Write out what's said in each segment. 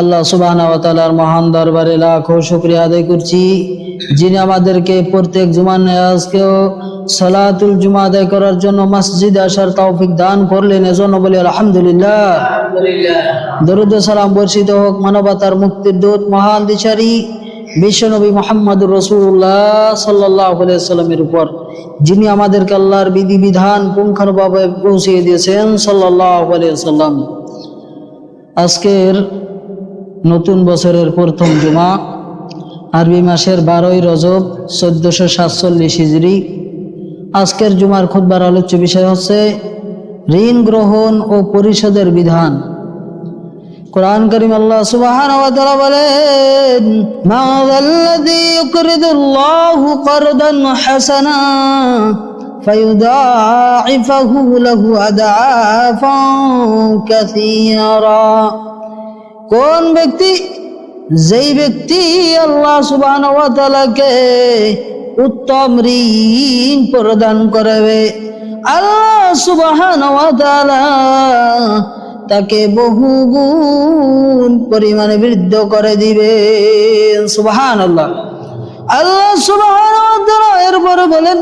আল্লাহ সুবহানাহু ওয়া তাআলার মহান দরবারে লাখো শুকরিয়া আদায় করছি, যিনি আমাদেরকে প্রত্যেক জুমার নামাজকেও সালাতুল জুমা আদায় করার জন্য মসজিদে আসার তৌফিক দান করলেন। এজন্য বলি আলহামদুলিল্লাহ। দরুদ ও সালাম বর্ষিত হোক মানবতার মুক্তির দূত মহান দিশারি বিশ্বনবী মুহাম্মদুর রাসূলুল্লাহ সাল্লাল্লাহু আলাইহি ওয়াসাল্লামের উপর, যিনি আমাদেরকে আল্লাহর বিধিবিধান পুঙ্খানুপুঙ্খভাবে পৌঁছিয়ে দিয়েছেন সাল্লাল্লাহু আলাইহি ওয়াসাল্লাম। আজকের নতুন বছরের প্রথম জুমা, আরবি মাসের 12ই রজব 1447 হিজরি। আজকের জুমার খুতবার আলোচ্য বিষয় হচ্ছে ঋণ গ্রহণ ও পরিশোধের বিধান। কুরআন কারীম আল্লাহ সুবহানাহু ওয়া তাআলা বলেন, মা যাল্লাযী ইউকরিদুল্লাহু করদান হাসানা ফায়ুদাঈফাহু লাহু আদআফান কাসীরা। কোন ব্যক্তি, যেই ব্যক্তি আল্লাহ সুবহানাহু ওয়া তাআলাকে উত্তম ঋণ প্রদান করবে, আল্লাহ সুবহানাহু ওয়া তাআলা তাকে বহুগুণ পরিমাণে বৃদ্ধি করে দিবেন। সুবহানাল্লাহ। আল্লাহ সুবহানাহু ওয়া তাআলা এরপরে বলেন,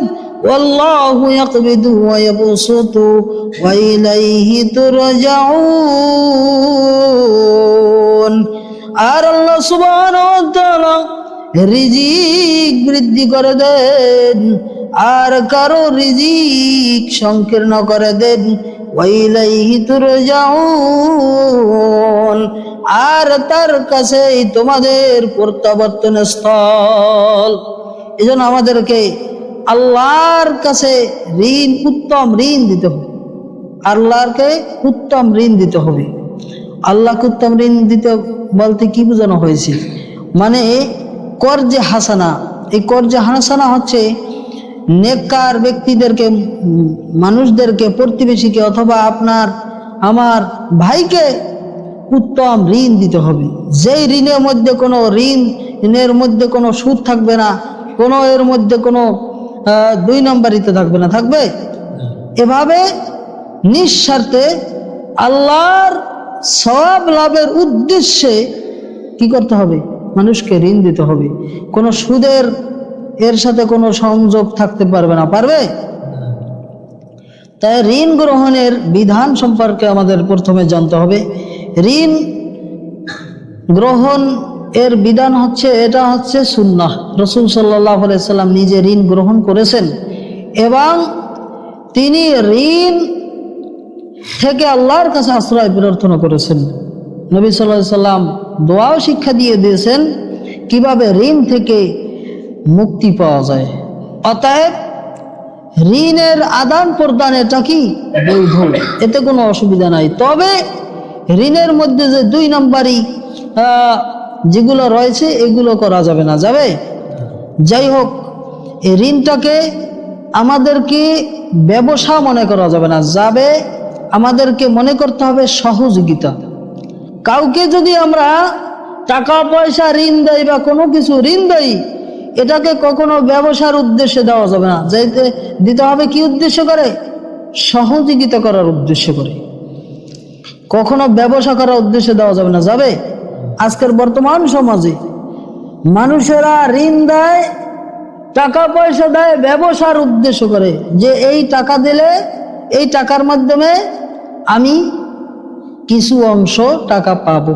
ওয়াল্লাহু ইয়াকবিদু ওয়া ইয়াবসুতু ওয়া ইলাইহি তুরজাউন। আর আল্লাহ সুবহানাহু ওয়া তাআলা রিজিক বৃদ্ধি করে দেন, আর কারো রিজিক সংকীর্ণ করে দেন। ওয়া ইলাইহি তুরজাউন। আর তার কাছেই তোমাদের প্রত্যাবর্তন স্থল। এজন্য আমাদেরকে আল্লাহর কাছে উত্তম ঋণ দিতে হবে। আল্লাহকে উত্তম ঋণ দিতে হবে। আল্লাহকে উত্তম ঋণ দিতে বলতে কি বোঝানো হয়েছে? মানে কর্জে হাসানা। এই কর্জে হাসানা হচ্ছে নেককার ব্যক্তিদেরকে, মানুষদেরকে, প্রতিবেশীকে অথবা আমার ভাইকে উত্তম ঋণ দিতে হবে। যেই ঋণের মধ্যে কোনো ঋণের মধ্যে কোনো সুদ থাকবে না, কোনো এর মধ্যে কোনো দুই নম্বরিতে থাকবে না, থাকবে এভাবে নিঃস্বার্থে আল্লাহর সওয়াব লাভের উদ্দেশ্যে কি করতে হবে? মানুষকে ঋণ দিতে হবে। কোনো সুদের এর সাথে কোনো সংযোগ থাকতে পারবে না, পারবে? তাই ঋণ গ্রহণের বিধান সম্পর্কে আমাদের প্রথমে জানতে হবে। ঋণ গ্রহণ এর বিধান হচ্ছে, এটা হচ্ছে সুন্নাহ। রাসূল সাল্লাল্লাহু আলাইহি সাল্লাম নিজে ঋণ গ্রহণ করেছেন এবং তিনি ঋণ থেকে আল্লাহর কাছে আশ্রয় প্রার্থনা করেছেন। নবী সাল্লাল্লাহু আলাইহি সাল্লাম দোয়াও শিক্ষা দিয়ে দিয়েছেন কিভাবে ঋণ থেকে মুক্তি পাওয়া যায়। অতএব ঋণের আদান প্রদান এটা কি বৈধ, এতে কোনো অসুবিধা নাই। তবে ঋণের মধ্যে যে দুই নম্বরই যেগুলো রয়েছে এগুলো করা যাবে না। যাবে? যাই হোক, এই ঋণটাকে আমাদেরকে ব্যবসা মনে করা যাবে না। যাবে, আমাদেরকে মনে করতে হবে সহযোগিতা। কাউকে যদি আমরা টাকা পয়সা ঋণ দেই বা কোনো কিছু ঋণ দেই, এটাকে কখনো ব্যবসার উদ্দেশ্যে দেওয়া যাবে না। দিতে হবে কি উদ্দেশ্য করে? সহযোগিতা করার উদ্দেশ্য করে। কখনো ব্যবসা করার উদ্দেশ্যে দেওয়া যাবে না। যাবে? আজকের বর্তমান সমাজে মানুষেরা ঋণ দেয়, টাকা পয়সা দেয় ব্যবসার উদ্দেশ্য করে, যে এই টাকা দিলে এই টাকার মাধ্যমে আমি কিছু অংশ টাকা পাবো,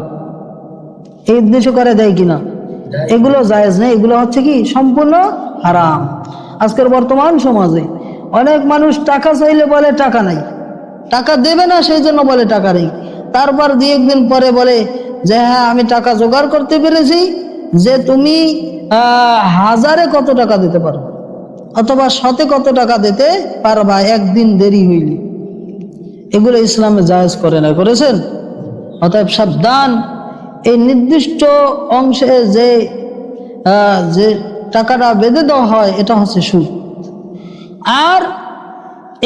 এই উদ্দেশ্য করে দেয় কিনা? এগুলো জায়েজ নেই। এগুলো হচ্ছে কি সম্পূর্ণ হারাম। আজকের বর্তমান সমাজে অনেক মানুষ টাকা চাইলে বলে টাকা নাই, টাকা দেবে না সেই জন্য বলে টাকা নেই। তারপর দুই একদিন পরে বলে যে হ্যাঁ আমি টাকা জোগাড় করতে পেরেছি, যে তুমি হাজারে কত টাকা দিতে পারো অথবা শতে কত টাকা দিতে পারবা একদিন দেরি হইলে। এগুলো ইসলামে জায়েজ করে না, করেছেন? অতএব সাবধান। এই নির্দিষ্ট অংশে যে টাকাটা বেঁধে দেওয়া হয় এটা হচ্ছে সুদ। আর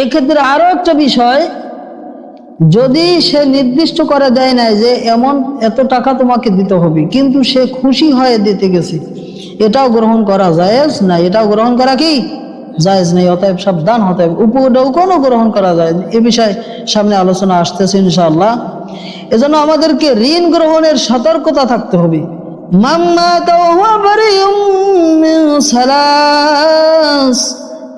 এক্ষেত্রে আরো একটা বিষয়, যদি সে নির্দিষ্ট করে দেয় নাই যে এত টাকা তোমাকে দিতে হবে, কিন্তু সে খুশি হয়ে দিতে গেছে, এটাও গ্রহণ করা জায়েজ না। এটাও গ্রহণ করা কি জায়েজ নেই। অতএব সাবধান হতে হবে। উপরটাও কোনো গ্রহণ করা যায়। এ বিষয়ে সামনে আলোচনা আসতেছে ইনশাআল্লাহ। এজন্য আমাদেরকে ঋণ গ্রহণের সতর্কতা থাকতে হবে। মাম্মা তাওয়া বারিউম মিন সালাস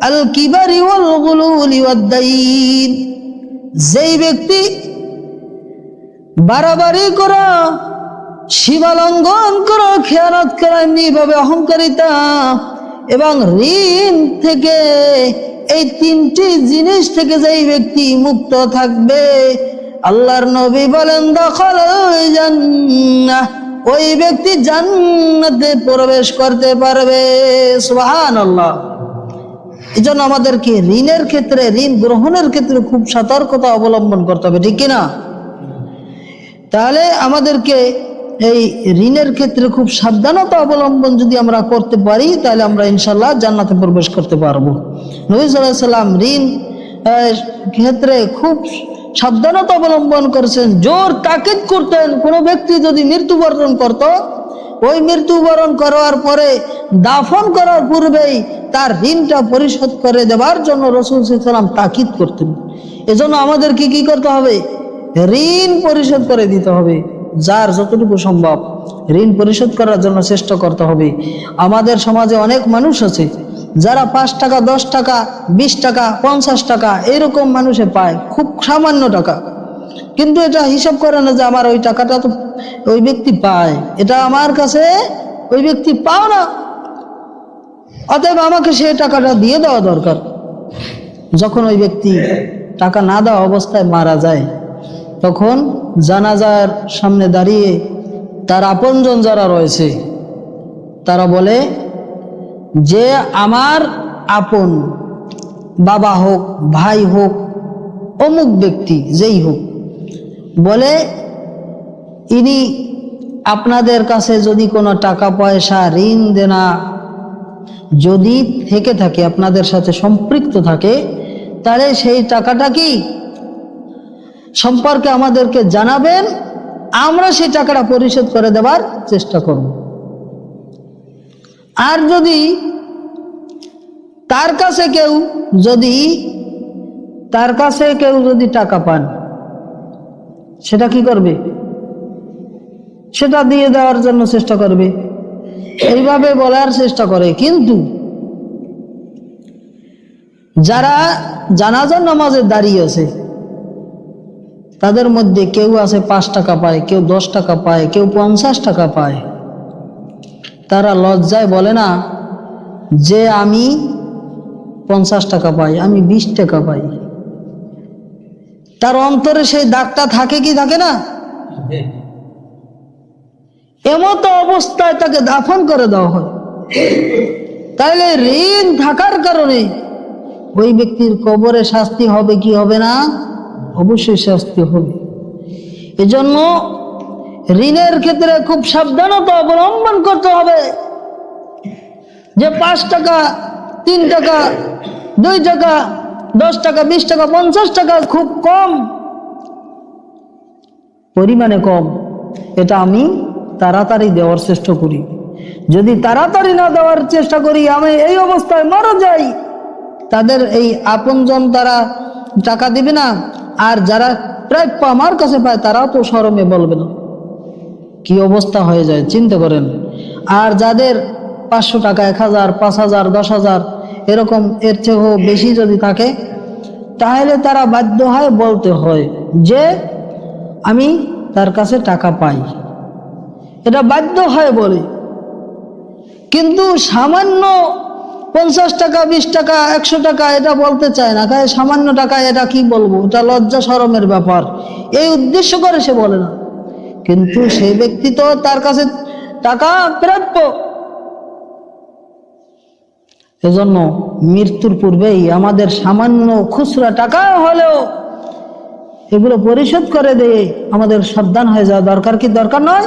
আল কিবারি ওয়াল গুলুলি ওয়াদ দাইন, যেই ব্যক্তি বাড়াবাড়ি করা, সীমা লঙ্ঘন করা, খেয়ানত করা, এমনি ভাবে অহংকারিতা এবং ঋণ থেকে, এই তিনটি জিনিস থেকে যেই ব্যক্তি মুক্ত থাকবে, আল্লাহর নবী বলেন দাখালাল জান্নাহ, ওই ব্যক্তি জান্নাতে প্রবেশ করতে পারবে। সুবহানাল্লাহ। এজন্য আমাদেরকে ঋণের ক্ষেত্রে, ঋণ গ্রহণের ক্ষেত্রে খুব সতর্কতা অবলম্বন করতে হবে, ঠিক কিনা? তাহলে আমাদেরকে এই ঋণের ক্ষেত্রে খুব সাবধানতা অবলম্বন যদি আমরা করতে পারি, তাহলে আমরা ইনশাল্লাহ জান্নাতে প্রবেশ করতে পারবো। নবী সাল্লাল্লাহু আলাইহি ওয়াসাল্লাম ঋণ ক্ষেত্রে খুব সাবধানতা অবলম্বন করেছেন, জোর তাকিদ করতেন। কোনো ব্যক্তি যদি মৃত্যুবরণ করত, ওই মৃত্যুবরণ করার পরে দাফন করার পূর্বেই তার ঋণটা পরিশোধ করে দেওয়ার জন্য রাসূল সাল্লাল্লাহু আলাইহি ওয়াসাল্লাম তাকিদ করতেন। এজন্য আমাদেরকে কি করতে হবে? ঋণ পরিশোধ করে দিতে হবে। যার যতটুকু সম্ভব ঋণ পরিশোধ করার জন্য চেষ্টা করতে হবে। আমাদের সমাজে অনেক মানুষ আছে যারা 5 টাকা, 10 টাকা, 20 টাকা, 50 টাকা এরকম মানুষে পায়, খুব সামান্য টাকা, কিন্তু এটা হিসাব করে না যে আমার ওই টাকাটা তো ওই ব্যক্তি পায়, এটা আমার কাছে ওই ব্যক্তি পাও না, অতএব আমাকে সেই টাকাটা দিয়ে দেওয়া দরকার। যখন ওই ব্যক্তি টাকা না দেওয়া অবস্থায় মারা যায়, তখন জানাজার সামনে দাঁড়িয়ে তার আপনজন যারা রয়েছে তারা বলে যে আমার আপন বাবা হোক, ভাই হোক, অমুক ব্যক্তি যেই হোক, বলে ইনি আপনাদের কাছে যদি কোনো টাকা পয়সা, ঋণ দেনা যদি থেকে থাকে, আপনাদের সাথে সম্পৃক্ত থাকে, তাহলে সেই টাকাটা কি সম্পর্কে আমাদেরকে জানাবেন, আমরা সেই টাকাটা পরিশোধ করে দেওয়ার চেষ্টা করব। আর যদি তার কাছে কেউ যদি টাকা পান, সেটা কি করবে? সেটা দিয়ে দেওয়ার জন্য চেষ্টা করবে, এইভাবে বলার চেষ্টা করে। কিন্তু যারা জানাজার নামাজে দাঁড়িয়ে আছে, তাদের মধ্যে কেউ আছে 5 টাকা পায়, কেউ 10 টাকা পায়, কেউ 50 টাকা পায়, তারা লজ্জায় বলে না যে আমি 50 টাকা পাই, আমি 20 টাকা পাই। তার অন্তরে সেই দাগটা থাকে কি থাকে না? এমতো অবস্থায় তাকে দাফন করে দেওয়া হয়। তাইলে ঋণ থাকার কারণে ওই ব্যক্তির কবরে শাস্তি হবে কি হবে না? অবশ্যই শাস্তি হবে। এজন্য ঋণের ক্ষেত্রে খুব সাবধানতা অবলম্বন করতে হবে যে 5 টাকা, 3 টাকা, 2 টাকা, 10 টাকা, 20 টাকা, 50 টাকা খুব কম পরিমাণে, কম, এটা আমি তাড়াতাড়ি দেওয়ার চেষ্টা করি। যদি তাড়াতাড়ি না দেওয়ার চেষ্টা করি, আমি এই অবস্থায় মারা যাই, তাদের এই আপনজন তারা টাকা দিবে না, আর যারা প্রাপ্য আমার কাছে পায় তারাও তো শরমে বলবে না। কি অবস্থা হয়ে যায় চিন্তা করেন। আর যাদের 500 টাকা, 1000, 5000, 10,000 এরকম এর চেয়েও বেশি যদি থাকে, তাহলে তারা বাধ্য হয় বলতে হয় যে আমি তার কাছে টাকা পাই, এটা বাধ্য হয় বলে। কিন্তু সামান্য 50 টাকা, 20 টাকা, 100 টাকা এটা বলতে চায় না, কারণ সামান্য টাকা এটা কি বলবো, এটা লজ্জা শরমের ব্যাপার, এই উদ্দেশ্য করে সে বলে না। কিন্তু সেই ব্যক্তি তো তার কাছে টাকা প্রাপ্য। এজন্য মৃত্যুর পূর্বেই আমাদের সামান্য খুচরা টাকা হলেও এগুলো পরিশোধ করে দিয়ে আমাদের সাবধান হয়ে যাওয়া দরকার, কি দরকার নয়?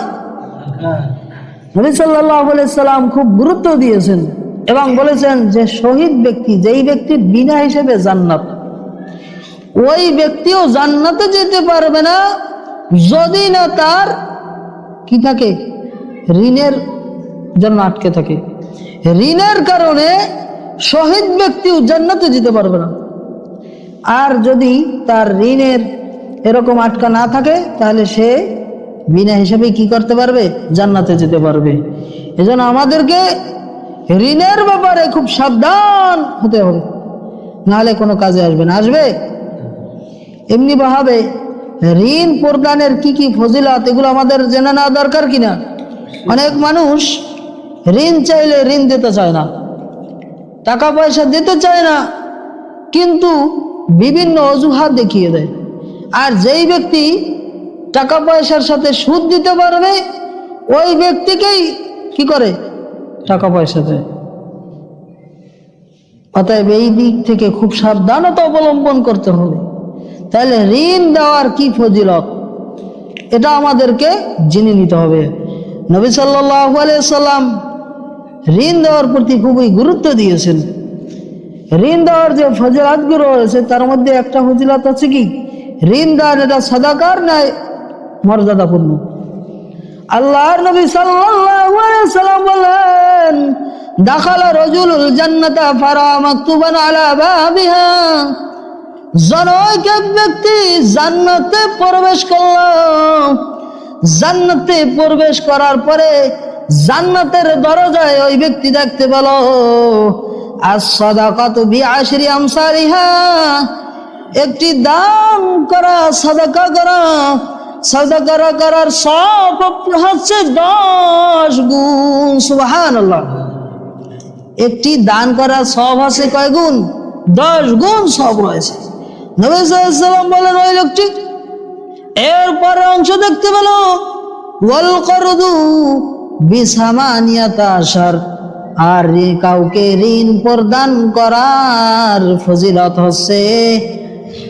নবী সাল্লাল্লাহু আলাইহি সাল্লাম খুব গুরুত্ব দিয়েছেন এবং বলেছেন যে শহীদ ব্যক্তি, যেই ব্যক্তির বিনা হিসেবে জান্নাত, ওই ব্যক্তিও জান্নাতে যেতে পারবে না যদি না তার কি থাকে, ঋণের জন্য আটকে থাকে। ঋণের কারণে শহীদ ব্যক্তিও জান্নাতে যেতে পারবে না। আর যদি তার ঋণের এরকম আটকা না থাকে, তাহলে সে বিনা হিসাবে কি করতে পারবে? জান্নাতে যেতে পারবে। এজন্য আমাদেরকে ঋণের ব্যাপারে খুব সাবধান হতে হবে, নাহলে কোনো কাজে আসবে না। আসবে এমনি ভাবে ঋণ প্রদানের কি কি ফজিলত, এগুলো আমাদের জেনে নেওয়া দরকার কিনা? অনেক মানুষ ঋণ চাইলে ঋণ দিতে চায় না, টাকা পয়সা দিতে চায় না, কিন্তু বিভিন্ন অজুহাত দেখিয়ে দেয়। আর যেই ব্যক্তি টাকা পয়সার সাথে সুদ দিতে পারবে, ওই ব্যক্তিকেই কি করে? টাকা পয়সা দেয়। অতএব এই দিক থেকে খুব সাবধানতা অবলম্বন করতে হবে। তাহলে ঋণ দেওয়ার কি ফজিলত, এটা আমাদেরকে জেনে নিতে হবে। নবী সাল্লাল্লাহু আলাইহি সাল্লাম ঋণ দেওয়ার প্রতি খুবই গুরুত্ব দিয়েছেন। ঋণ দেওয়ার যে ফজিলতগুলো রয়েছে, তার মধ্যে একটা ফজিলত আছে কি? ঋণ দান এটা সাদাকার ন্যায় মর্যাদাপূর্ণ। আল্লাহর নবী সাল্লাল্লাহু আলাইহি সাল্লাম বলেন, দাখালা রাজুলুল জান্নাতা ফারা মাকতুবান আলা বাবিহা, জনৈক এক ব্যক্তি জান্নাতে প্রবেশ করল। জান্নাতে প্রবেশ করার পরে জান্নাতের দরজায় ওই ব্যক্তি দেখতে পেল, as-সাদাকাতু বিআশরি আমসালিহা, একটি দান করা, সাদাকা করার সব হচ্ছে 10 গুণ। সুবহানাল্লাহ। একটি দান করার সব আছে কয় গুণ? 10 গুণ সব রয়েছে। নবী সাল্লাল্লাহু আলাইহি ওয়াসাল্লাম বলেন, ওই লোকটি এরপরে অংশ দেখতে পেল, ওয়াল করদু বিসামানিয়াতা আশার, আর কাউকে ঋণ প্রদান করার ফজিলত হচ্ছে,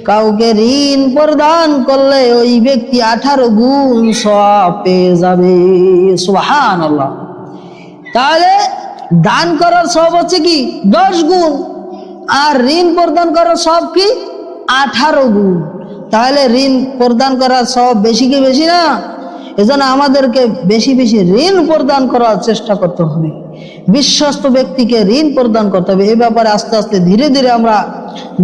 কাউকে ঋণ প্রদান করলে ওই ব্যক্তি 18 গুণ সওয়াব পেয়ে যাবে। সুবহানাল্লাহ। তাহলে দান করার সওয়াব হচ্ছে কি? 10 গুণ, আর ঋণ প্রদান করার সওয়াব কি? 18 গুণ। তাহলে ঋণ প্রদান করার সওয়াব বেশি কি বেশি না? এজন্য আমাদেরকে বেশি বেশি ঋণ প্রদান করার চেষ্টা করতে হবে, বিশ্বস্ত ব্যক্তিকে ঋণ প্রদান করতে হবে। এই ব্যাপারে আস্তে আস্তে ধীরে ধীরে আমরা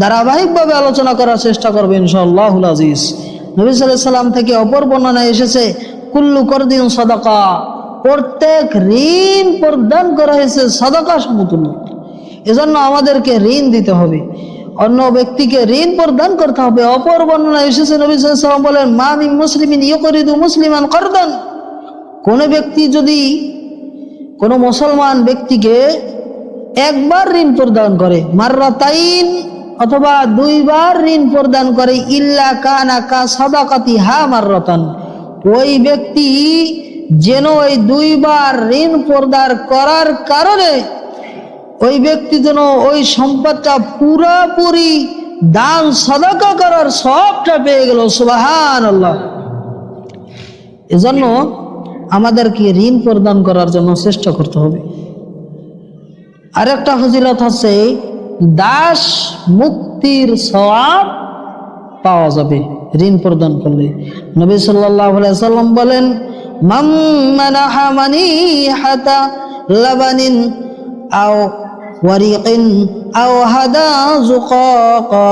ধারাবাহিকভাবে আলোচনা করার চেষ্টা করবো ইনশাআল্লাহুল আজিজ। নবী সাল্লাল্লাহু আলাইহি সাল্লাম থেকে অপর বর্ণনায় এসেছে, কুল্লু করদিন সাদাকা, প্রত্যেক ঋণ প্রদান করা হয়েছে সাদাকা সমতুল্য। এজন্য আমাদেরকে ঋণ দিতে হবে, অন্য ব্যক্তিকে ঋণ প্রদান করতে হবে। অপর বর্ণনায় এসেছে, নবী সাল্লাল্লাহু আলাইহি সাল্লাম বলেন, মা মিন মুসলিমিন ইউকরিদু মুসলিমান করদান, কোন ব্যক্তি যদি কোন মুসলমান ব্যক্তিকে একবার ঋণ প্রদান করে, মাররাতাইন অথবা 2 বার ঋণ প্রদান করে, ইল্লা কানা কা সাদাকাতিহা মাররাতান, ওই ব্যক্তি যেন ওই 2 বার ঋণ প্রদান করার কারণে ওই ব্যক্তি যেন ওই সম্পদটা পুরোপুরি দান সাদাকা করার সবটা পেয়ে গেল। সুবহানাল্লাহ। এজন্য আমাদেরকে ঋণ প্রদান করার জন্য চেষ্টা করতে হবে। আরেকটা ফজিলত হচ্ছে, দাস মুক্তির সওয়াব পাওয়া যাবে ঋণ প্রদান করলে। নবী সাল্লাল্লাহু আলাইহি সাল্লাম বলেন, মান মানাহা মানিহাতা লাবানিন আও ওয়ারিকিন আও হাদা যুকাকা,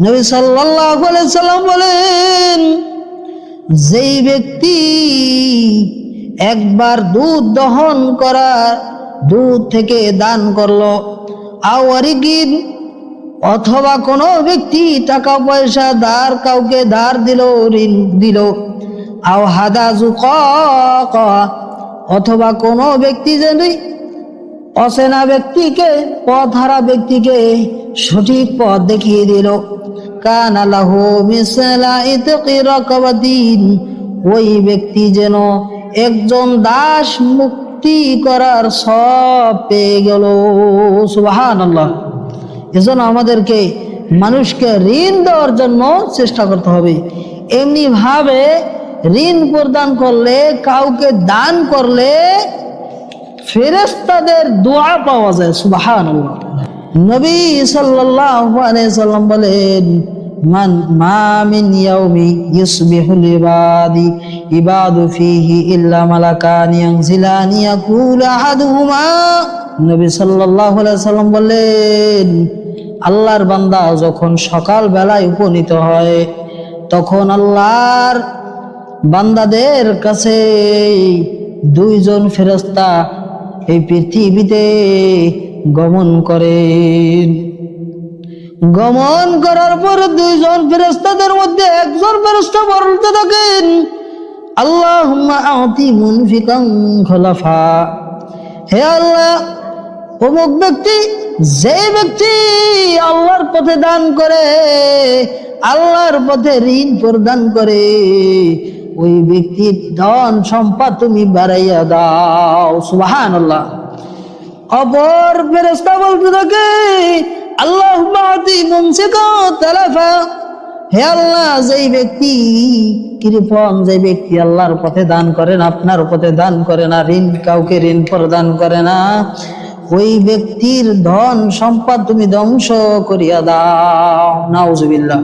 নবী সাল্লাল্লাহু আলাইহি সাল্লাম বলেন, যেই ব্যক্তি একবার দুধ দহন করা, দুধ থেকে দান করলো, আওয়ারিকিন অথবা কোনো ব্যক্তি টাকা পয়সা কাউকে ধার দিল, ঋণ দিল, আও হাদা যুকাকা অথবা কোনো ব্যক্তি যদি অচেনা ব্যক্তিকে, পথহারা ব্যক্তিকে সঠিক পথ দেখিয়ে দিল, কানা লাহু মিসলা ইতকি রাকাবাতিন, ওই ব্যক্তি যেন একজন দাস মুক্তি করার সব পেয়ে গেল। সুবহানাল্লাহ। এজন্য আমাদেরকে মানুষকে ঋণ দেওয়ার জন্য চেষ্টা করতে হবে। এমনি ভাবে ঋণ প্রদান করলে, কাউকে দান করলে ফেরেশতাদের দোয়া পাওয়া যায়। সুবহানাল্লাহ। নবী সাল্লাল্লাহু আলাইহি সাল্লাম বলেন, মা মিন ইয়াউমি ইসবিহুল ইবাদু ফীহি ইল্লা মালাকান ইয়ানজিলানি ইয়াকুলু আহাদুহুমা, নবী সাল্লাল্লাহু আলাইহি সাল্লাম বলেন, আল্লাহর বান্দা যখন সকাল বেলায় উপনীত হয়, তখন আল্লাহর বান্দাদের কাছে দুইজন ফেরেশতা এই পৃথিবীতে গমন করেন। গমন করার পর দুইজন ফেরেশতাদের মধ্যে একজন ফেরেশতা বলতে থাকেন, আল্লাহুম্মা আতি মুনফিকান খলাফা, হে আল্লাহ, অমুক ব্যক্তি, যে ব্যক্তি আল্লাহর পথে দান করে, আল্লাহর পথে ঋণ প্রদান করে, ওই ব্যক্তির ধন সম্পদ তুমি বাড়াইয়া দাও। সুবহানাল্লাহ। অপর ফেরেশতা বলতে থাকে, আল্লাহুম্মা আতি মুমসিকান তালাফা, হে আল্লাহ, যেই ব্যক্তি কৃপণ, যে ব্যক্তি আল্লাহর পথে দান করে না, আপনার পথে দান করে না, ঋণ কাউকে ঋণ প্রদান করে না, ওই ব্যক্তির ধন সম্পদ তুমি ধ্বংস করিয়া দাও। নাউজুবিল্লাহ।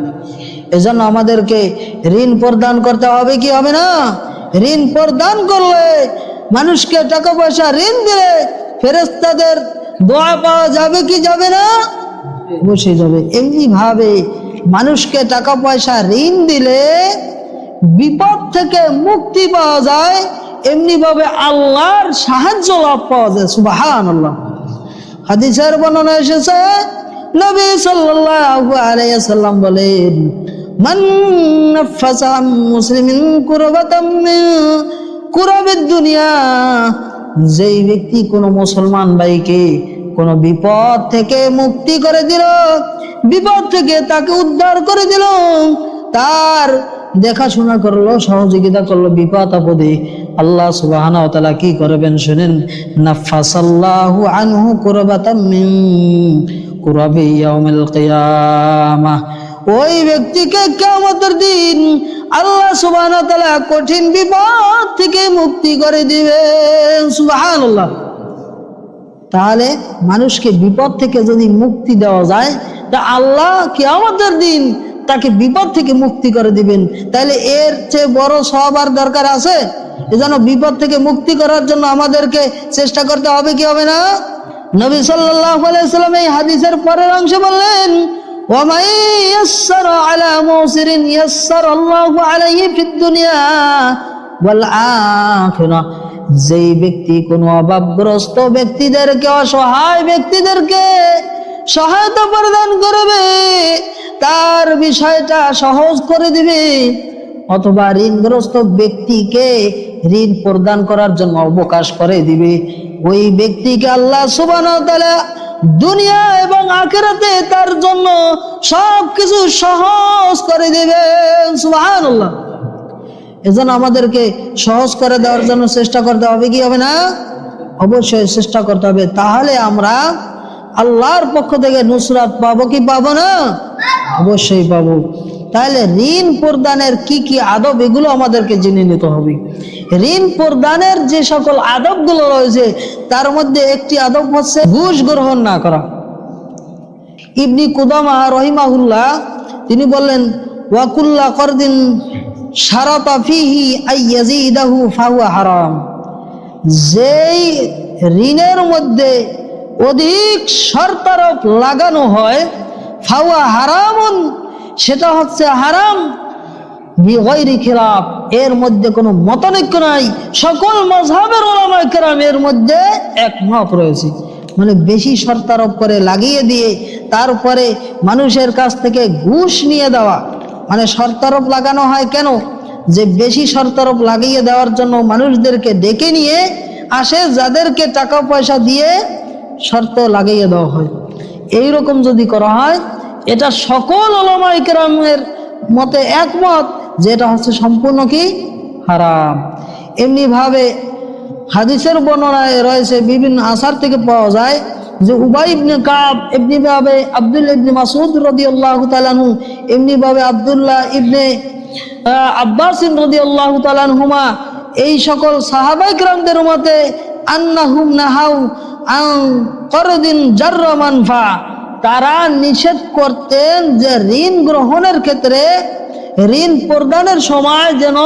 এজন্য আমাদেরকে ঋণ প্রদান করতে হবে কি হবে না? ঋণ প্রদান করলে, মানুষকে টাকা পয়সা ঋণ দিলে ফেরেশতাদের দোয়া পাওয়া যাবে কি যাবে না? বসে যাবে। এমনি ভাবে মানুষকে টাকা পয়সা ঋণ দিলে বিপদ থেকে মুক্তি পাওয়া যায়, এমনি ভাবে আল্লাহর সাহায্য লাভ পাওয়া যায়। সুবহানাল্লাহ। হাদিসের বর্ণনা এসেছে, নবী সাল্লাল্লাহু আলাইহি ওয়াসাল্লাম বলেন, মান নাফাসা আন মুসলিমিন কুরবাতাম মিন কুরাবিদ দুনিয়া, যেই ব্যক্তি কোন মুসলমান ভাইকে কোন বিপদ থেকে মুক্তি করে দিল, বিপদ থেকে তাকে উদ্ধার করে দিল, তার দেখাশোনা করলো, সহযোগিতা করলো বিপদ আপদে, আল্লাহ সুবহানাহু ওয়া তাআলা কি করবেন শুনেন, নাফাসাল্লাহু আনহু কুরবাতাম মিন কুরাবি ইয়াউমিল কিয়ামাহ, ওই ব্যক্তিকে কিয়ামতের দিন আল্লাহ সুবহানাহু ওয়া তাআলা কঠিন বিপদ থেকে মুক্তি করে দিবেন। সুবহানাল্লাহ। তাহলে মানুষকে বিপদ থেকে যদি মুক্তি দেওয়া যায়, তা আল্লাহ কিয়ামতের দিন তাকে বিপদ থেকে মুক্তি করে দিবেন। তাহলে এর চেয়ে বড় সওয়াব আর দরকার আছে? এজন্য বিপদ থেকে মুক্তি করার জন্য আমাদেরকে চেষ্টা করতে হবে কি হবে না? নবী সাল্লাল্লাহু আলাইহি ওয়াসাল্লাম এই হাদিসের পরের অংশে বললেন, ওয়া মান ইয়াসসারা আলা মুসিরিন ইয়াসসারাল্লাহু আলাইহি ফিদ দুনিয়া ওয়াল আখিরাহ, যেই ব্যক্তি কোনো অভাবগ্রস্ত ব্যক্তিদেরকে, অসহায় ব্যক্তিদেরকে সহায়তা প্রদান করবে, তার বিষয়টা সহজ করে দিবে, অথবা ঋণগ্রস্ত ব্যক্তিকে ঋণ প্রদান করার জন্য অবকাশ করে দিবে, ওই ব্যক্তিকে আল্লাহ সুবহানাহু ওয়া তাআলা দুনিয়া এবং আখিরাতে তার জন্য সবকিছু সহজ করে দিবেন। সুবহানাল্লাহ। এজন্য আমাদেরকে সহজ করে দেওয়ার জন্য চেষ্টা করতে হবে কি হবে না? অবশ্যই চেষ্টা করতে হবে। তাহলে আমরা আল্লাহর পক্ষ থেকে নুসরাত পাবো কি পাবো না? অবশ্যই পাবো। তাহলে ঋণ প্রদানের কি কি আদব, এগুলো আমাদেরকে জেনে নিতে হবে। ঋণ প্রদানের যে সকল আদবগুলো রয়েছে, তার মধ্যে একটি আদব হচ্ছে ঘুষ গ্রহণ না করা। ইবনে কুদামা রাহিমাহুল্লাহ তিনি বললেন, ওয়া কুল্লা করদিন শারাতা ফিহি আই ইয়াজিদাহু ফাহুয়া হারাম, যেই ঋণের মধ্যে অধিক শর্তারোপ লাগানো হয়, ফাহুয়া হারামুন, সেটা হচ্ছে হারাম, বিগয়রি খিলাফ, এর মধ্যে কোনো মতানৈক্য নাই, সকল মাযহাবের উলামায়ে কেরাম এর মধ্যে একমত রয়েছে। মানে বেশি শর্তারোপ করে লাগিয়ে দিয়ে তারপরে মানুষের কাছ থেকে ঘুষ নিয়ে দেওয়া, মানে শর্তারোপ লাগানো হয় কেন? যে বেশি শর্তারোপ লাগিয়ে দেওয়ার জন্য মানুষদেরকে ডেকে নিয়ে আসে, যাদেরকে টাকা পয়সা দিয়ে শর্ত লাগিয়ে দেওয়া হয়। এইরকম যদি করা হয়, এটা সকল উলামায়ে কেরামের মতে একমত যে এটা হচ্ছে সম্পূর্ণ কি হারাম। এমনি ভাবে হাদিসের বর্ণনায় রয়েছে, বিভিন্ন আসার থেকে পাওয়া যায় যে উবাই ইবনে কাব, এমনি ভাবে আব্দুল্লাহ ইবনে মাসউদ রাদিয়াল্লাহু তাআলা আনহু, এমনি ভাবে আব্দুল্লাহ ইবনে আব্বাস রাদিয়াল্লাহু তাআলা আনহুমা, এই সকল সাহাবায়ে কেরামদের মতে আন্নাহুম নাহাউ আন করদিন জাররা মানফা, তারা নিষেধ করতেন যে ঋণ গ্রহণের ক্ষেত্রে, ঋণ প্রদানের সময় যেন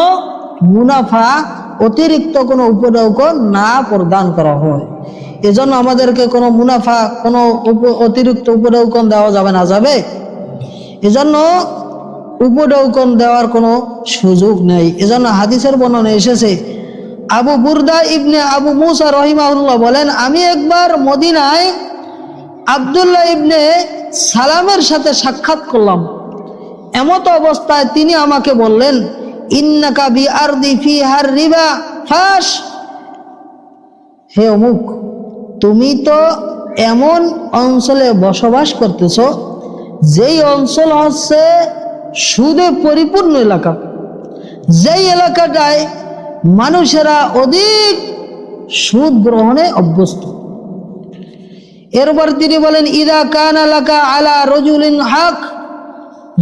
মুনাফা, অতিরিক্ত কোনো উপঢৌক না প্রদান করা হয়। এজন্য আমাদেরকে কোনো মুনাফা, কোনো অতিরিক্ত উপঢৌক দেওয়া যাবে না, যাবে। এজন্য উপঢৌকন দেওয়ার কোনো সুযোগ নেই। এজন্য হাদিসের বর্ণনা এসেছে, আবু বুরদা ইবনে আবু মুসা রহিমাহুল্লাহ বলেন, আমি একবার মদিনায় আব্দুল্লাহ ইবনে সালামের সাথে সাক্ষাৎ করলাম। এমত অবস্থায় তিনি আমাকে বললেন, ইন্নাকা বি আরদি ফিহার রিবা ফাশ, হে অমুক, তুমি তো এমন অঞ্চলে বসবাস করতেছ যেই অঞ্চল হচ্ছে সুদে পরিপূর্ণ এলাকা, যেই এলাকাটায় মানুষেরা অধিক সুদ গ্রহণে অভ্যস্ত। এরপর তিনি বলেন, ইদা কান লাকা আলা রজুলিন হক,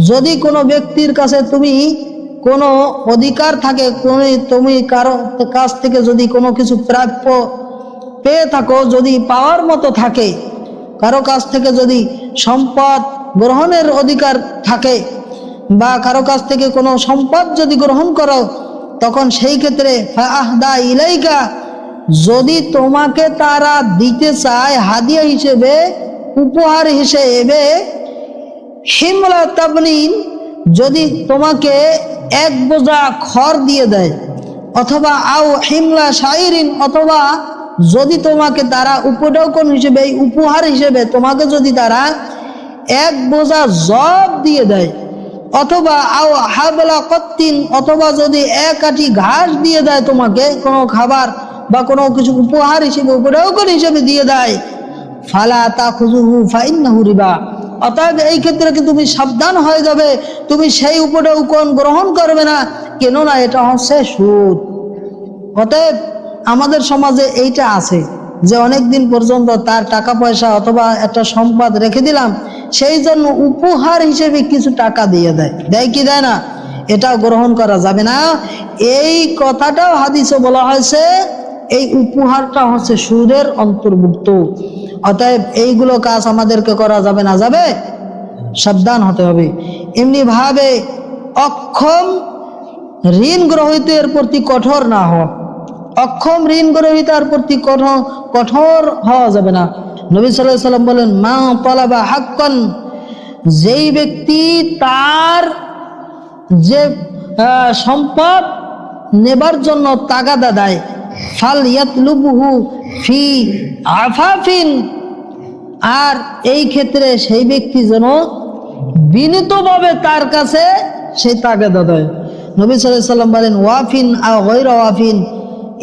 যদি কোনো ব্যক্তির কাছে তুমি কোনো অধিকার থাকে, তুমি কারো কাছ থেকে যদি কোনো কিছু প্রাপ্য পেয়ে থাকো, যদি পাওয়ার মতো থাকে, কারো কাছ থেকে যদি সম্পদ গ্রহণের অধিকার থাকে বা কারো কাছ থেকে কোনো সম্পদ যদি গ্রহণ করো, তখন সেই ক্ষেত্রে ফাআহদা ইলাইকা, যদি তোমাকে তারা দিতে চায় হাদিয়া হিসেবে, উপহার হিসেবে, হিমলা তাবনিন, যদি তোমাকে এক বোঝা খড় দিয়ে দেয়, অথবা আও হিমলা শাইরিন, অথবা যদি তোমাকে তারা উপঢৌকন হিসেবে, উপহার হিসেবে তোমাকে যদি তারা এক বোঝা জব দিয়ে দেয়, অথবা আও হাবলা কত্তিন, অথবা যদি এক আটি ঘাস দিয়ে দেয় তোমাকে, কোনো খাবার বা কোনো কিছু উপহার হিসেবে, উপঢৌকন হিসেবে দিয়ে দেয়, ফালা তাখুযুহু ফাইন্নাহু রিবা, অতএব এই ক্ষেত্রে কি তুমি সাবধান হয়ে যাবে, তুমি সেই উপঢৌকন গ্রহণ করবে না, কেননা এটা হচ্ছে সুদ। অতএব আমাদের সমাজে এইটা আছে যে অনেক দিন পর্যন্ত তার টাকা পয়সা অথবা একটা সম্পদ রেখে দিলাম, সেই জন্য উপহার হিসেবে কিছু টাকা দিয়ে দেয়, দেয় কি দেয় না, এটাও গ্রহণ করা যাবে না। এই কথাটাও হাদিসে বলা হয়েছে, এই উপহারটা হচ্ছে সুদের অন্তর্ভুক্ত। অতএব এইগুলো কাজ আমাদেরকে করা যাবে না, যাবে, সাবধান হতে হবে। এমনি ভাবে অক্ষম ঋণ গ্রহীতার প্রতি কঠোর না হওয়া, অক্ষম ঋণ গ্রহীতার প্রতি কঠোর হওয়া যাবে না। নবী সাল্লাল্লাহু আলাইহি ওয়াসাল্লাম বলেন, মা তালাবা হাক্কান, যেই ব্যক্তি তার যে সম্পদ নেবার জন্য তাগাদা দেয়, ফাল ইয়াতলুবহু ফি আফাফিন, আর এই ক্ষেত্রে সেই ব্যক্তি যেন বিনীতভাবে তার কাছে সেই তাগাদা দেয়। নবী সাল্লাল্লাহু আলাইহি ওয়াসাল্লাম বলেন, ওয়াফিন আও গায়রা ওয়াফিন,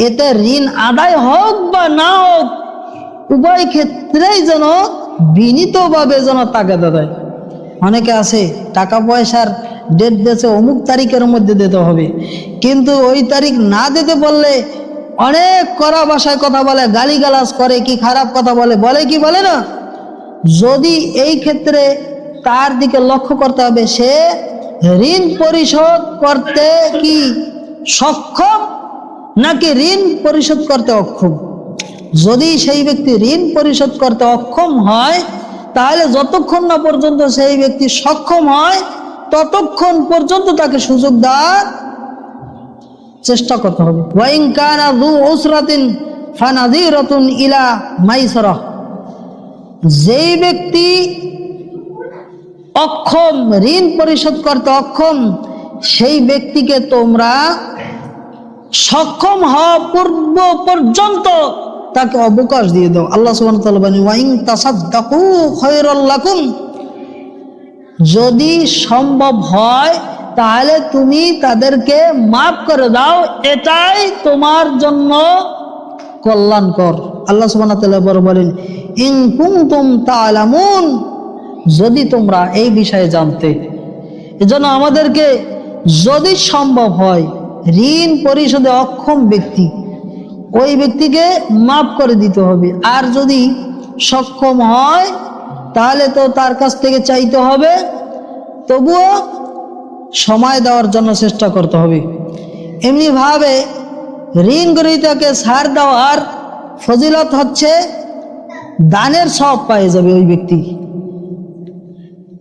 এতে ঋণ আদায় হোক বা না হোক, উভয় ক্ষেত্রেই যেন বিনীতভাবে যেন তাগাদা দেয়। অনেকে আছে টাকা পয়সার ডেট দিয়েছে অমুক তারিখের মধ্যে দিতে হবে, কিন্তু ওই তারিখ না দিতে বললে অনেক কড়া ভাষায় কথা বলে, গালিগালাজ করে, কি খারাপ কথা বলে, বলে কি বলে না। যদি এই ক্ষেত্রে তার দিকে লক্ষ্য করতে হবে, সে ঋণ পরিশোধ করতে কি সক্ষম নাকি ঋণ পরিশোধ করতে অক্ষম। যদি সেই ব্যক্তি ঋণ পরিশোধ করতে অক্ষম হয়, তাহলে যতক্ষণ না পর্যন্ত সেই ব্যক্তি সক্ষম হয় ততক্ষণ পর্যন্ত তাকে সুযোগ দেওয়ার চেষ্টা করতে হবে। ওয়াইন কানা যু উসরাতিন ফানাযিরাতুন ইলা মাইসরা, যেই ব্যক্তি অক্ষম, ঋণ পরিশোধ করতে অক্ষম, সেই ব্যক্তিকে তোমরা সক্ষম হওয়া পূর্ব পর্যন্ত তাকে অবকাশ দিয়ে দাও। আল্লাহ সুবহানাহু ওয়া তাআলা বলেন, ওয়া ইন তাসাদদাকু খায়রাল লাকুম, যদি সম্ভব হয় তাহলে তুমি তাদেরকে মাফ করে দাও, এটাই তোমার জন্য কল্যাণকর। আল্লাহ সুবহানাহু ওয়া তাআলা বলেন, ইন কুনতুম তা'লামুন, যদি তোমরা এই বিষয়ে জানতে। এজন্য আমাদেরকে যদি সম্ভব হয় ঋণ পরিশোধে অক্ষম ব্যক্তি, ওই ব্যক্তিকে মাফ করে দিতে হবে। আর যদি সক্ষম হয় তাহলে তো তার কাছ থেকে চাইতে হবে, তবুও সময় দেওয়ার জন্য চেষ্টা করতে হবে। এমনিভাবে ঋণ গ্রহীতাকে ছাড় দেওয়ার ফজিলত হচ্ছে দানের সব পেয়ে যাবে ওই ব্যক্তি।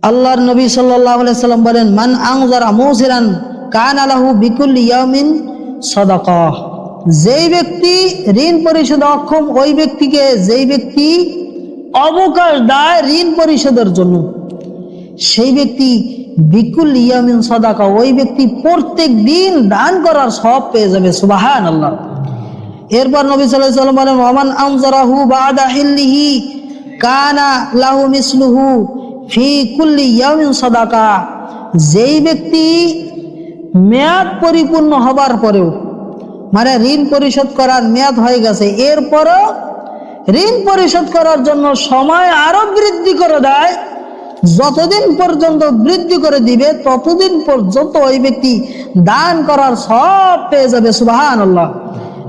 আল্লাহর নবী সাল্লাল্লাহু আলাইহি সাল্লাম বলেন, মান আনজারা মুসিরান কানা লাহু বিকুল্লি ইয়াউমিন সাদাকাহ, যেই ব্যক্তি ঋণ পরিশোধ অক্ষম, ওই ব্যক্তিকে যেই ব্যক্তি অবকাশ দেয় ঋণ পরিশোধের জন্য, সেই ব্যক্তি বিকুল ইয়ামিন সাদাকা, ওই ব্যক্তি প্রত্যেক দিন দান করার সব পেয়ে যাবে। সুবহানাল্লাহ। এরপর নবী সাল্লাল্লাহু আলাইহি ওয়াসাল্লাম বলেন, ওয়ামান আনজারাহু বাদা হিল্লিহি কানা লাহু মিসলুহু ফি কুল্লি ইয়ামিন সাদাকা। যেই ব্যক্তি মেয়াদ পরিপূর্ণ হবার পরেও, মানে ঋণ পরিশোধ করার মেয়াদ হয়ে গেছে, এরপরও ঋণ পরিশোধ করার জন্য সময় আরো বৃদ্ধি করে দেয়, যতদিন পর্যন্ত বৃদ্ধি করে দিবে ততদিন পর্যন্ত ওই ব্যক্তি দান করার সব পেয়ে যাবে। সুবহানাল্লাহ।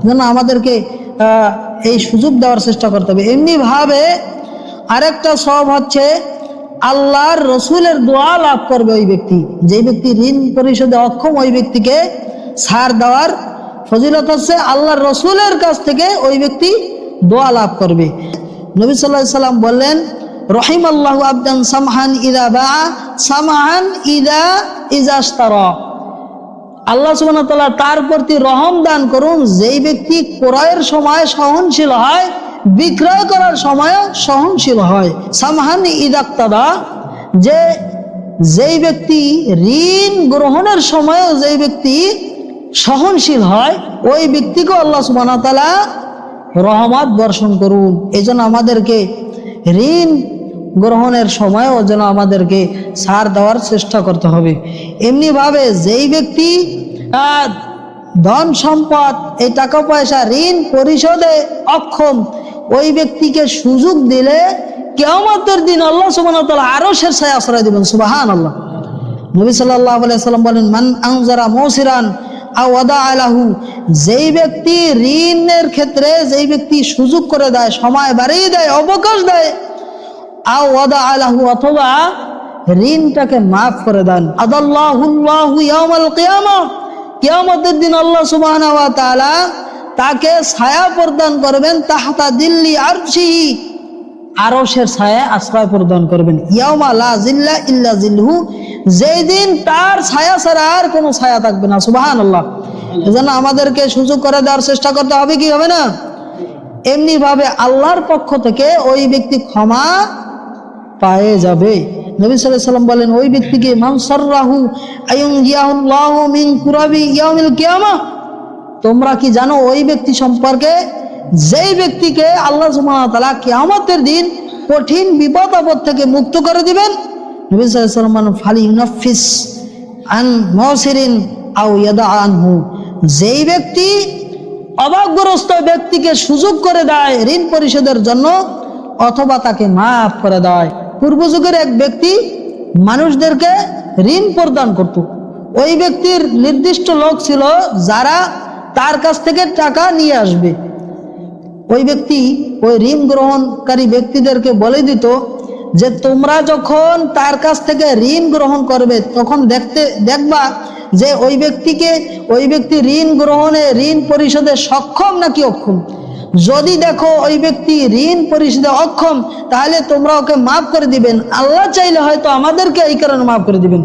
জন্য আমাদেরকে এই সুযোগ দেওয়ার চেষ্টা করতে হবে। এমনি ভাবে আরেকটা সব হচ্ছে আল্লাহর রসুলের দোয়া লাভ করবে ওই ব্যক্তি। যে ব্যক্তি ঋণ পরিশোধে অক্ষম, ওই ব্যক্তিকে ছাড় দেওয়ার ফজিলত হচ্ছে আল্লাহর রসুলের কাছ থেকে ওই ব্যক্তি দোয়া লাভ করবে। নবী সাল্লাল্লাহু আলাইহি ওয়াসাল্লাম বললেন, রহিমাল্লাহু আবদান সামহান ইযা বাআ সামহান ইযা ইজাশতারা। আল্লাহ সুবহানাহু ওয়া তাআলা তার প্রতি রহম দান করুন যেই ব্যক্তি ক্রয়ের সময় সহনশীল হয়, বিক্রয় করার সময় সহনশীল হয়। সামহান ইদাক্তাদা, যেই ব্যক্তি ঋণ গ্রহণের সময় যেই ব্যক্তি সহনশীল হয়, ওই ব্যক্তিকে আল্লাহ সুবহানাহু ওয়া তাআলা রহমত বর্ষণ করুন। এই জন্য আমাদেরকে ঋণ গ্রহণের সময়ও যেন আমাদেরকে ছাড় দেওয়ার চেষ্টা করতে হবে। এমনিভাবে যেই ব্যক্তি ধন সম্পদ, এই টাকা পয়সা ঋণ পরিশোধে অক্ষম, ওই ব্যক্তিকে সুযোগ দিলে কিয়ামতের দিন আল্লাহ সুবহানাহু ওয়া তাআলা আরশের ছায়ায় আশ্রয় দিবেন। সুবহানাল্লাহ। নবী সাল্লাল্লাহু আলাইহি ওয়াসাল্লাম বলেন, মান আনজারা মুসিরান আও ওয়াদাআ লাহু, যেই ব্যক্তি ঋণের ক্ষেত্রে যেই ব্যক্তি সুযোগ করে দেয়, সময় বাড়িয়ে দেয়, অবকাশ দেয়, আও ওয়াদাআ লাহু, অথবা ঋণটাকে মাফ করে দেন, আদাল্লাহুল্লাহু ইয়াউমাল কিয়ামাহ, কিয়ামতের দিন আল্লাহ সুবহানাহু ওয়া তাআলা তাকে ছায়া প্রদান করবেন, তাহতা দিল্লি আরশিহি, আরশের ছায়া আশ্রয় প্রদান করবেন। ইয়াউমা লা জিল্লা ইল্লা জিল্লুহু, যেই দিন তার ছায়া ছাড়া আর কোনো ছায়া থাকবে না। সুবহানাল্লাহ। এজন্য আমাদেরকে সুযোগ করে দেওয়ার চেষ্টা করতে হবে, কি হবে না? এমনি ভাবে আল্লাহর পক্ষ থেকে ওই ব্যক্তি ক্ষমা পেয়ে যাবে। নবী সাল্লাল্লাহু আলাইহি ওয়াসাল্লাম বলেন, ওই ব্যক্তিকে মান সাররাহু আইয়ুনজিয়াহুল্লাহু মিন কুরাবি ইয়াউমিল কিয়ামাহ, তোমরা কি জানো ওই ব্যক্তি সম্পর্কে যেই ব্যক্তিকে আল্লাহ সুবহানাহু ওয়া তাআলা কিয়ামতের দিন কঠিন বিপদ আপদ থেকে মুক্ত করে দিবেন? নবী সাল্লাল্লাহু আলাইহি ওয়াসাল্লাম বলেন, ফালিউনাফিস আন মুসিরিন আও ইয়াদা আনহু, যেই ব্যক্তি অভাবগ্রস্ত ব্যক্তিকে সুযোগ করে দেয় ঋণ পরিশোধের জন্য, অথবা তাকে মাফ করে দেয়। পূর্ব যুগের এক ব্যক্তি মানুষদেরকে ঋণ প্রদান করত। ওই ব্যক্তির নির্দিষ্ট লোক ছিল যারা তার কাছ থেকে টাকা নিয়ে আসবে। ওই ব্যক্তি ওই ঋণ গ্রহণকারী ব্যক্তিদেরকে বলে দিত যে তোমরা যখন তার কাছ থেকে ঋণ গ্রহণ করবে তখন দেখবা যে ওই ব্যক্তি ঋণ গ্রহণে, ঋণ পরিশোধে সক্ষম নাকি অক্ষম। যদি দেখো ওই ব্যক্তি ঋণ পরিশোধে অক্ষম, তাহলে তোমরা ওকে মাফ করে দিবেন, আল্লাহ চাইলে হয়তো আমাদেরকে এই কারণে মাফ করে দিবেন।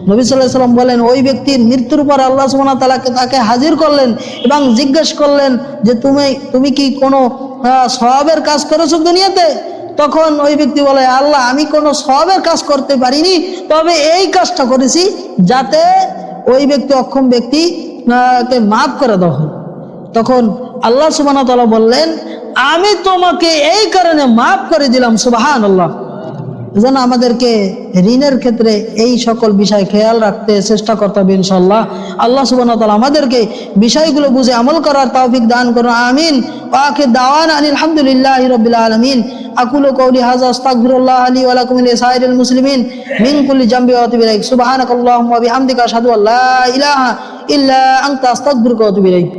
নবী সাল্লাল্লাহু আলাইহি ওয়াসাল্লাম বলেন, ওই ব্যক্তির মৃত্যুর পর আল্লাহ সুবহানাহু ওয়া তাআলা তাকে হাজির করলেন এবং জিজ্ঞেস করলেন যে তুমি কি কোনো সওয়াবের কাজ করেছো দুনিয়াতে? তখন ওই ব্যক্তি বলে, আল্লাহ আমি কোনো সওয়াবের কাজ করতে পারিনি, তবে এই কাজটা করেছি যাতে ওই ব্যক্তি, অক্ষম ব্যক্তি কে মাফ করে দাও। তখন আল্লাহ সুবহানাহু ওয়া তাআলা বললেন, আমি তোমাকে এই কারণে মাফ করে দিলাম। সুবহানাল্লাহ। যেন আমাদেরকে ঋণের ক্ষেত্রে এই সকল বিষয় খেয়াল রাখতে চেষ্টা করতে হবে ইনশাআল্লাহ। আল্লাহ সুবহানাহু ওয়া তাআলা আমাদেরকে বিষয়গুলো বুঝে আমল করার তৌফিক দান করুন। আমিন। ওয়া আখির দাওয়ানা আলহামদুলিল্লাহি রাব্বিল আলামিন। আকুলু কওলি হাযা আস্তাগফিরুল্লাহ লি ওয়া লাকুম ওয়া লিসাইরিল মুসলিমিন মিন কুল্লি যামবি ওয়া আতুবু ইলাইক। সুবহানাকাল্লাহুম্মা ওয়া বিহামদিকা আশহাদু আল্লা ইলাহা ইল্লা আনতা আস্তাগফিরুকা ওয়া আতুবু ইলাইক।